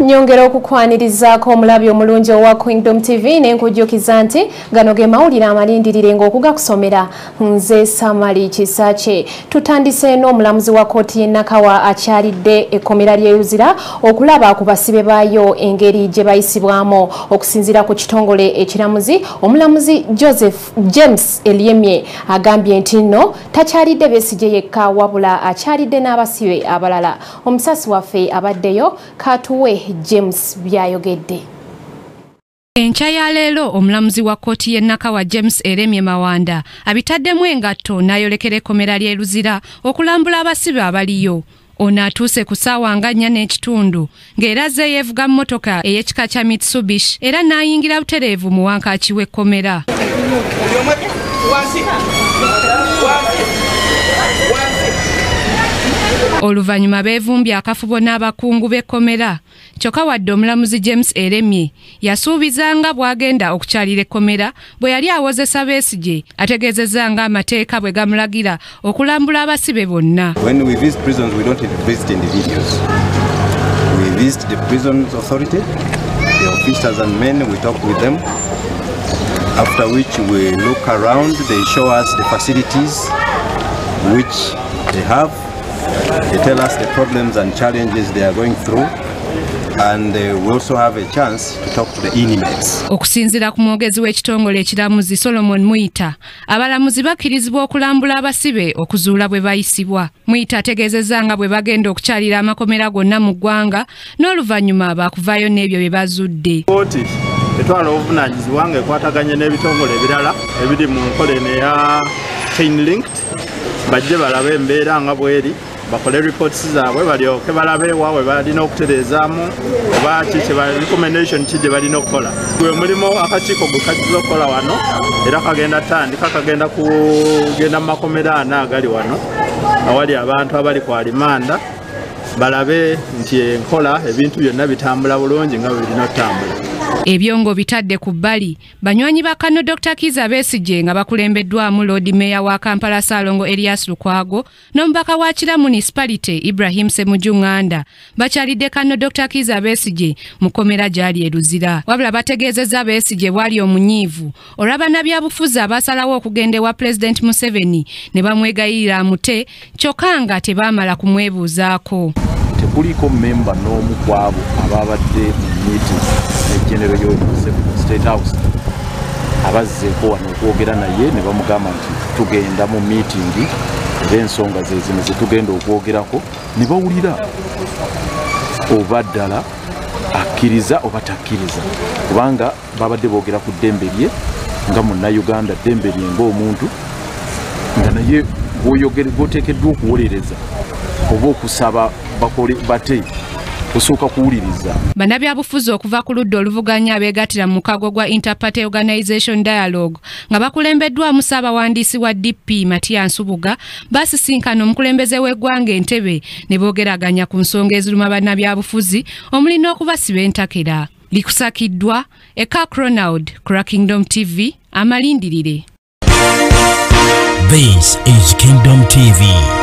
Nyongera okukwanirizaako omulabi omulungi owa Kingdom TV n'enkujjukiza nti gano ge mawulire amalindirire ng'okugakusomera nze Samali Kisache. Tutandise n'omulamuzi wa kkooti y'e Nakawa akyalidde ekkomera ly'e Luzira okulaba ku basibe baayo engeri gye bayisibwamu. Okusinziira ku kitongole ekiramuzi, omulamuzi James Eliemye agambye nti nno takyalidde Besigye yekka wabula akyalidde n'abasibe abalala. Omusasi waffe abaddeyo Katuwe James byayogedde. Enkya ya leero omulamuzi wa kkooti y'e Nakawa James Eliemye Mawanda abitaddemu engatto n'ayolekera ekkomera ly'e Luzira okulambula abasibe abaliyo. Ono atuuse ku ssaawa nga 4 n'ekitundu ng'era azze yeevuga mmotoka ey'ekika kya Mitsubishi era n'ayingira butereevu mu wankaaki w'ekkomera. Oluvannyuma beevumbye akafubo n'abakungu b'ekkomera. Kyokka wadde omulamuzi James Eliemye yasuubizanga bw'agenda okukyalira ekkomera bwe yali awozesa Besigye ategeezezza nga amateeka bwe gamulagira okulambula abasibe bonna. When we visit prisons, we don't visit individuals. We visit the prison authority, the officers and men, we talk with them. After which we look around, they show us the facilities which they have. They tell us the problems and challenges they are going through, and we also have a chance to talk to the inmates. Okusinziira ku mwogezi w'ekitongole ekiramuzi Solomon Muita, abalamuzi bakkirizibwa okulambula abasibe okuzuula bwe bayisibwa. Muita ategeezezza nga bwe bagenda okukyalira amakomera gonna mu ggwanga n'oluvannyuma baakuvaayo n'ebyo bye bazudde. Kkooti etwala obuvunaanyizibwa nga ekwataganye n'ebitongole ebirala ebiri mu nkola eno eya chain linked bajje balabe embeera nga bweri bakole reports zaabwe balyoke balabe waabwe balina okutereezaamu oba kiki recommendation ki gye balina okukola. Gwe mulimo akakiiko gwe kajja okukola wano era kagenda tandika kagenda kugenda mu makomera ana agali wano awali abantu abali ku alimanda balabe nti enkola ebintu byonna bitambula bulungi nga bwe birina okutambula. Ebyongo bitadde ku bbali banywanyi ba Kano Dr. Kizza Besigye nga bakulembeddwamu Lord Mayor wa Kampala Ssalongo Elias Lukwago n'omubaka wa Kira Municipality Ibrahim Semujunganda bakyalidde Kano Dr. Kizza Besigye mu kkomera gy'ali e Luzira. Wabula bategeezezza Besigye bwali omunyiivu olw'abannabyabufuzi abasalawo okugenda ewa President Museveni ne bamwegayirira amute kyokka nga tebaamala kumwebuuzaako. Tekuliko member n'omu ku abo ababadde mu meeting General State House abazzeeko wano okwogera naye ne bamugamba nti tugenda mu meeting era ensonga ze zino ze tugenda okwogerako ne bawulira oba ddala akkiriza oba takkiriza kubanga babadde boogera ku ddembe lye nga munnayuganda ddembe lye ng'omuntu nga naye gwoteekeddwa okuwolereza oba okusaba bakole bate kusooka kuwuliriza. Bannabyabufuzi okuva ku ludda oluvuganya abeegattira mu mukago gwa Interparty Organization Dialogue nga bakulembeddwamu Ssaabawandiisi wa DP Matiya Nsubuga basisinkana omukulembeze w'eggwanga Entebbe ne boogeraganya ku nsonga eziruma bannabyabufuzi omuli n'okubasiba entakera. Likusakiddwa Eka Ronald ku Kingdom TV amalindirire. This is Kingdom TV.